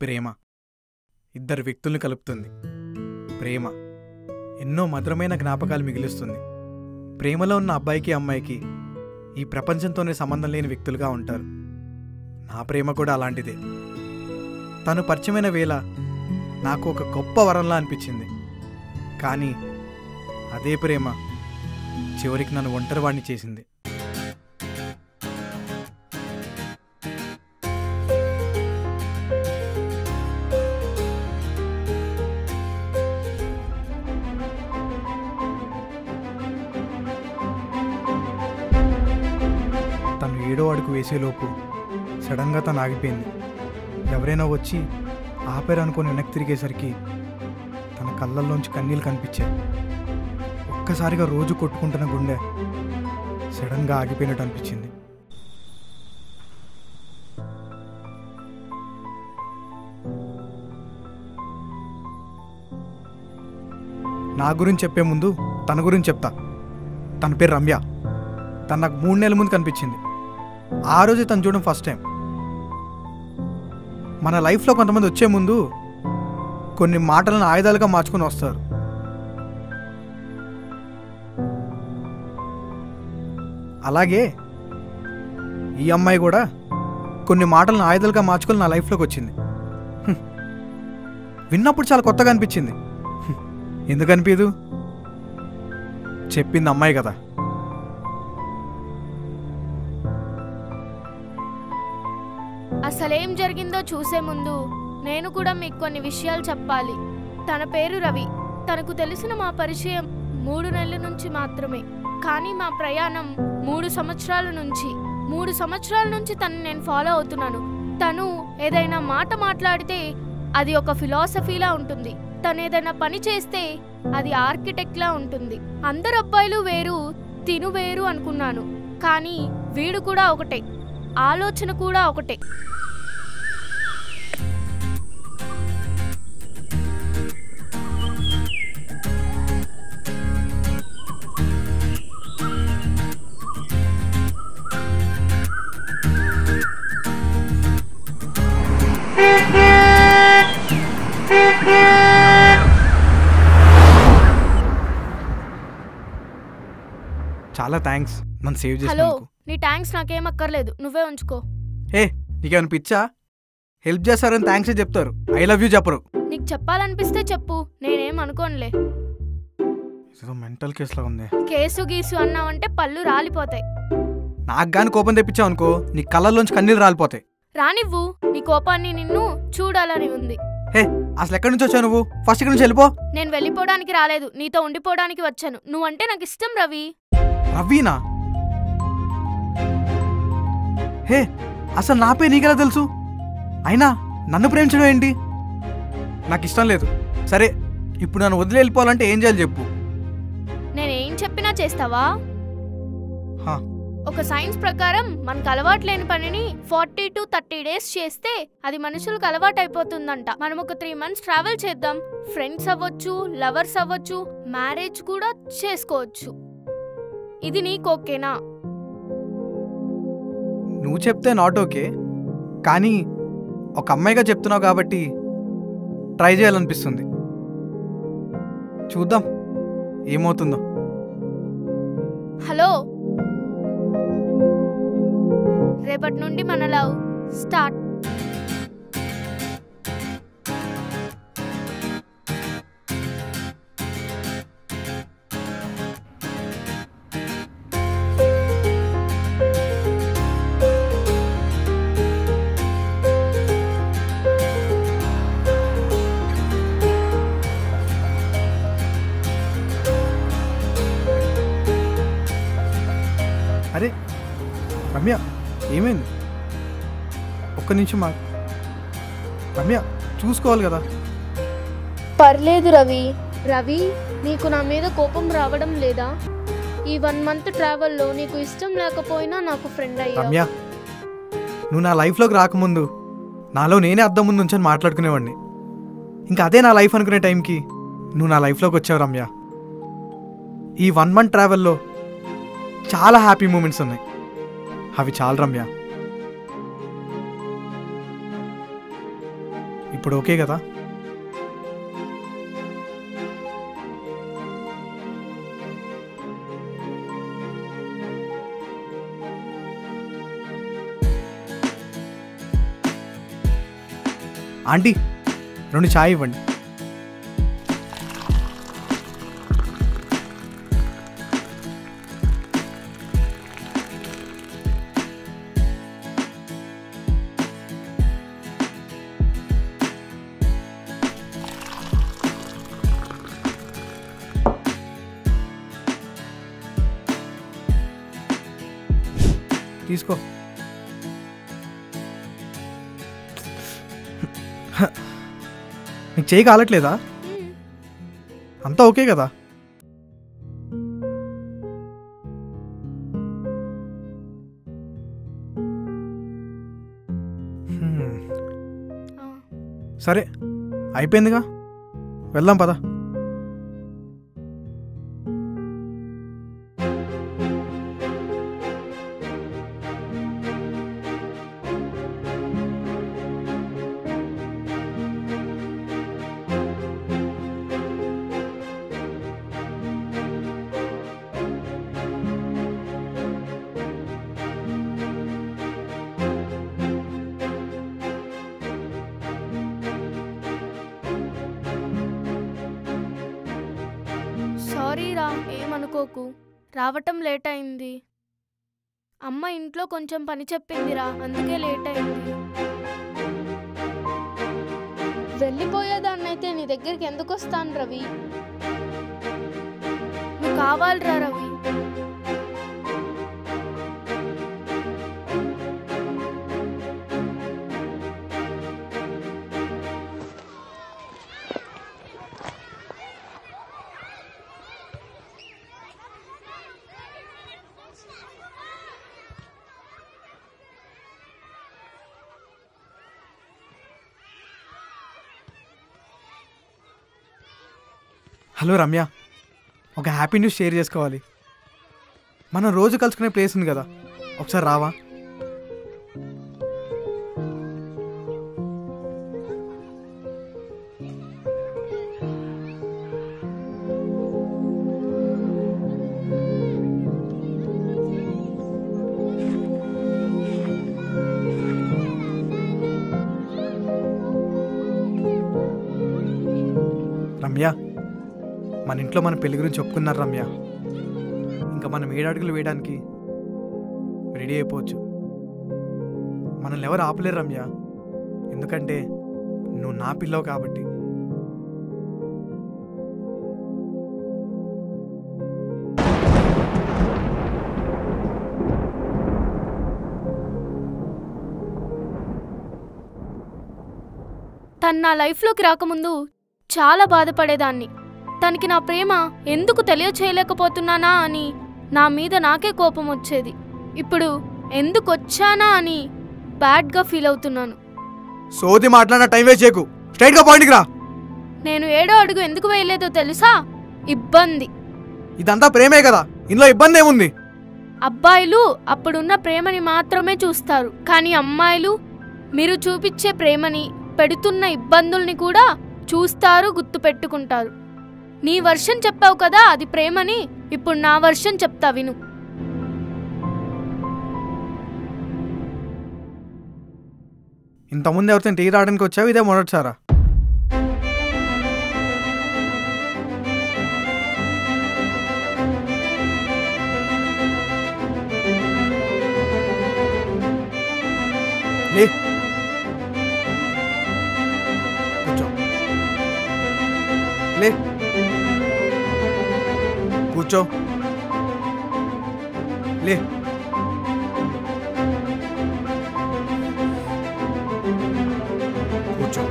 ప్రేమ ఇద్దరు వ్యక్తుల్ని కలుపుతుంది. ప్రేమ ఎన్నో మధురమైన జ్ఞాపకాలు మిగిలిస్తుంది. ప్రేమలో ఉన్న అబ్బాయికి అమ్మాయికి ఈ ప్రపంచంతోనే సంబంధం లేని వ్యక్తులుగా ఉంటారు. నా ప్రేమ కూడా అలాంటిదే. తను పరిచయమైన వేళ నాకు ఒక గొప్ప వరంలా అనిపించింది. కానీ అదే ప్రేమ చివరికి నన్ను ఒంటరివాడిని చేసింది. తను 7వ అడుగు వేసేలోపు సడన్గా తను ఆగిపోయింది. ఎవరైనా వచ్చి ఆపారు అనుకుని వెనక్కి తిరిగేసరికి తన కళ్ళల్లోంచి కన్నీళ్ళు కనిపించాయి. ఒక్కసారిగా రోజు కొట్టుకుంటున్న గుండె సడన్గా ఆగిపోయినట్టు అనిపించింది. నా గురించి చెప్పే ముందు తన గురించి చెప్తా. తన పేరు రమ్య. తను నాకు 3 నెలల ముందు కనిపించింది. ఆ రోజే తను చూడడం ఫస్ట్ టైం. మన లైఫ్లో కొంతమంది వచ్చే ముందు కొన్ని మాటలను ఆయుధాలుగా మార్చుకొని వస్తారు. అలాగే ఈ అమ్మాయి కూడా కొన్ని మాటలను ఆయుధాలుగా మార్చుకొని నా లైఫ్లోకి వచ్చింది. విన్నప్పుడు చాలా కొత్తగా అనిపించింది. ఎందుకు అనిపించదు? చెప్పింది అమ్మాయి కదా. అసలేం జరిగిందో చూసే ముందు నేను కూడా మీకు కొన్ని విషయాలు చెప్పాలి. తన పేరు రవి. తనకు తెలిసిన మా పరిచయం 3 నెలల నుంచి మాత్రమే. కానీ మా ప్రయాణం 3 సంవత్సరాల నుంచి తను నేను ఫాలో అవుతున్నాను. తను ఏదైనా మాట మాట్లాడితే అది ఒక ఫిలాసఫీలా ఉంటుంది. తను ఏదైనా పని చేస్తే అది ఆర్కిటెక్ట్లా ఉంటుంది. అందరు అబ్బాయిలు వేరు, తిను వేరు అనుకున్నాను. కానీ వీడు కూడా ఒకటే, ఆలోచన కూడా ఒకటే. చాలా థ్యాంక్స్ నన్ను సేవ్ హలో, చేసినందుకు. నీ థ్యాంక్స్ నాకేం అక్కర్లేదు, నువ్వే ఉంచుకో. నీకేమైనా పిచ్చా? హెల్ప్ చేస్తారని థ్యాంక్స్ చెప్తారు, ఐ లవ్ యూ చెప్పరు. నీకు చెప్పాలనిపిస్తే చెప్పు, నేనేం అనుకోనులే. ఏదో మెంటల్ కేసులా ఉంది. కేసు గీసు అన్నావంటే పళ్ళు రాలిపోతాయి. నాకు గాని కోపం తెప్పించావు అనుకో, నీ కళ్ళల్లోంచి కన్నీళ్ళు రాలిపోతాయి. రానివ్వు, నీ కోపాన్ని నిన్ను చూడాలని ఉంది. అసలు ఎక్కడి నుంచి వచ్చావు నువ్వు? ఫస్ట్ ఇక్కడ నుంచి వెళ్ళిపో. నేను వెళ్ళిపోవడానికి రాలేదు, నీతో ఉండిపోవడానికి వచ్చాను. నువ్వంటే నాకు ఇష్టం రవి. రవీనా? అసలు నా పేరు నీకెలా తెలుసు? అయినా నన్ను ప్రేమించడం ఏంటి? నాకు ఇష్టం లేదు. సరే, ఇప్పుడు నన్ను వదిలి వెళ్ళిపోవాలంటే ఏం చేయాలి చెప్పు. నేనేం చెప్పినా చేస్తావా? ఒక సైన్స్ ప్రకారం మనకు అలవాటు లేని పనిని 40 to 30 days చేస్తే అది మనుషులకు అలవాటు అయిపోతుందంట. మనం ఒక 3 months ట్రావెల్ చేద్దాం. ఫ్రెండ్స్ అవ్వచ్చు, లవర్స్ అవ్వచ్చు, మ్యారేజ్ కూడా చేసుకోవచ్చు. ఇది నీకు ఓకేనా? నువ్వు చెప్తే నాట్ ఓకే, కానీ ఒక అమ్మాయిగా చెప్తున్నావు కాబట్టి ట్రై చేయాలనిపిస్తుంది. చూద్దాం ఏమవుతుందో. హలో, రేపటి నుండి మన లవ్ స్టార్ట్. అరే రమ్య, ఏమైంది? ఒక్క నిమిషం రమ్య, చూసుకోవాలి కదా. పర్లేదు రవి. రవి, నీకు నా మీద కోపం రావడం లేదా? ఈ 1 month ట్రావెల్లో నీకు ఇష్టం లేకపోయినా నాకు ఫ్రెండ్ అయ్యా. రమ్య, నువ్వు నా లైఫ్లోకి రాకముందు నాలో నేనే అద్దం ముందు ఉంచని మాట్లాడుకునేవాడిని. ఇంకా అదే నా లైఫ్ అనుకునే టైంకి నువ్వు నా లైఫ్లోకి వచ్చావు రమ్య. ఈ 1 month ట్రావెల్లో చాలా హ్యాపీ మూమెంట్స్ ఉన్నాయి. అవి చాలు రమ్య. ఇప్పుడు ఓకే కదా? ఆంటీ 2 చాయ్ ఇవ్వండి. తీసుకో. నీకు చేయి కాలట్లేదా? అంతా ఓకే కదా? సరే అయిపోయిందిగా, వెళ్దాం పద. సారీ రా, ఏమనుకోకు, రావటం లేట్ అయింది. అమ్మ ఇంట్లో కొంచెం పని చెప్పిందిరా, అందుకే లేట్ అయింది. వెళ్ళిపోయేదాన్నైతే నీ దగ్గరికి ఎందుకు వస్తాను రవి? నువ్వు కావాలిరా రవి. హలో రమ్య, ఒక హ్యాపీ న్యూస్ షేర్ చేసుకోవాలి. మనం రోజు కలుసుకునే ప్లేస్ ఉంది కదా, ఒకసారి రావా? రమ్య, మన ఇంట్లో మన పెళ్లి గురించి ఒప్పుకున్నారు రమ్య. ఇంకా మనం 7 అడుగులు వేయడానికి రెడీ అయిపోవచ్చు. మనల్ని ఎవరు ఆపలేరు రమ్య, ఎందుకంటే నువ్వు నా పిల్లవు కాబట్టి. తను నా లైఫ్లోకి రాకముందు చాలా బాధపడేదాన్ని. తనకి నా ప్రేమ ఎందుకు తెలియచేయలేకపోతున్నానా అని నా మీద నాకే కోపం వచ్చేది. ఇప్పుడు ఎందుకు వచ్చానా అని బ్యాడ్గా ఫీల్ అవుతున్నాను. సోది మాట్లాడిన టైం వేస్ట్ చేయకు, స్ట్రైట్గా పాయింట్కి రా. నేను 7వ అడుగు ఎందుకు వేయలేదో తెలుసా? ఇబ్బంది. ఇదంతా ప్రేమే కదా, ఇందులో ఇబ్బంది ఏముంది? అబ్బాయిలు అప్పుడున్న ప్రేమని మాత్రమే చూస్తారు, కానీ అమ్మాయిలు మీరు చూపించే ప్రేమని, పెడుతున్న ఇబ్బందుల్ని కూడా చూస్తారు, గుర్తుపెట్టుకుంటారు. నీ వర్షన్ చెప్పావు కదా అది ప్రేమని, ఇప్పుడు నా వర్షన్ చెప్తా విను. ఇంతకుముందు ఎవరితో టీ రావడానికి వచ్చావు, ఇదే మొదటిసారా? లే కూర్చో, లే కూర్చో, లే. కూర్చో.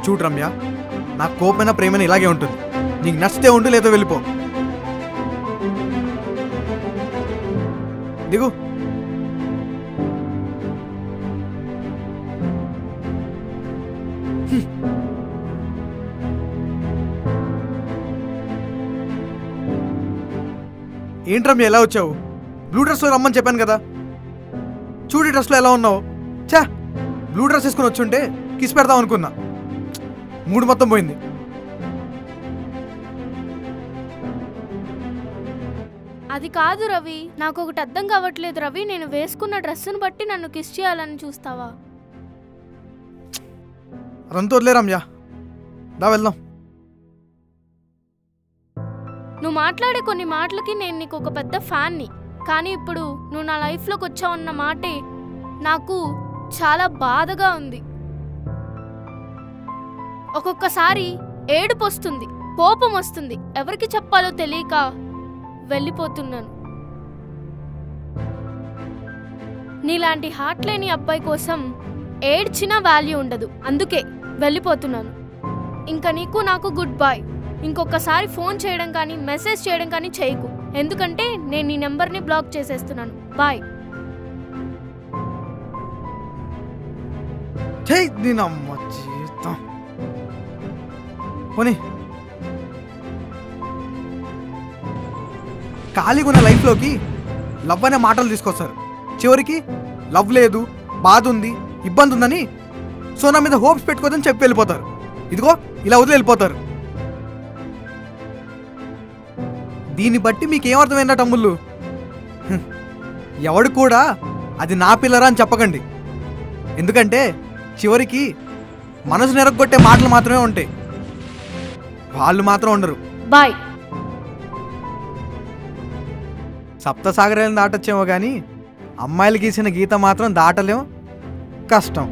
చూడు రమ్య, నా కోపమైన ప్రేమని ఇలాగే ఉంటుంది. నీకు నచ్చితే ఉండు, లేదో వెళ్ళిపో. దిగు. ఏంటి రమ్య ఎలా వచ్చావు? బ్లూ డ్రెస్లో రమ్మని చెప్పాను కదా. చూడు డ్రెస్లో ఎలా ఉన్నావు. చా, బ్లూ డ్రెస్ వేసుకుని వచ్చుంటే కిస్ పెడదాం అనుకున్నా. మూడు మొత్తం పోయింది. అది కాదు రవి, నాకు ఒకటి అర్థం కావట్లేదు రవి. నేను వేసుకున్న డ్రెస్సును బట్టి నన్ను కిస్ చేయాలని చూస్తావా? అదంతా వదిలే రమ్య, దా వెళ్దాం. నువ్వు మాట్లాడే కొన్ని మాటలకి నేను నీకు ఒక పెద్ద ఫ్యాన్ని, కానీ ఇప్పుడు నువ్వు నా లైఫ్లోకి వచ్చావన్న మాటే నాకు చాలా బాధగా ఉంది. ఒక్కొక్కసారి ఏడుపు వస్తుంది, కోపం వస్తుంది, ఎవరికి చెప్పాలో తెలియక వెళ్ళిపోతున్నాను. నీలాంటి హార్ట్ లేని అబ్బాయి కోసం ఏడ్చినా వాల్యూ ఉండదు, అందుకే వెళ్ళిపోతున్నాను. ఇంకా నీకు నాకు గుడ్ బై. ఇంకొకసారి ఫోన్ చేయడం కానీ మెసేజ్ చేయడం కానీ చేయకు, ఎందుకంటే నేను నీ నెంబర్ని బ్లాక్ చేసేస్తున్నాను. బాయ్. ఖాళీగా ఉన్న లైఫ్లోకి లవ్ అనే మాటలు తీసుకొస్తారు. చివరికి లవ్ లేదు, బాధ ఉంది, ఇబ్బంది ఉందని సో నా మీద హోప్స్ పెట్టుకోదని చెప్పి వెళ్ళిపోతారు. ఇదిగో ఇలా వదిలి వెళ్ళిపోతారు. దీన్ని బట్టి మీకేమర్థమైందా తమ్ముళ్ళు? ఎవడు కూడా అది నా పిల్లరా అని చెప్పకండి, ఎందుకంటే చివరికి మనసు నెరగొట్టే మాటలు మాత్రమే ఉంటాయి, వాళ్ళు మాత్రం ఉండరు. బాయ్. సప్తసాగరాలను దాటొచ్చేమో కానీ అమ్మాయిలు గీసిన గీత మాత్రం దాటలేం, కష్టం.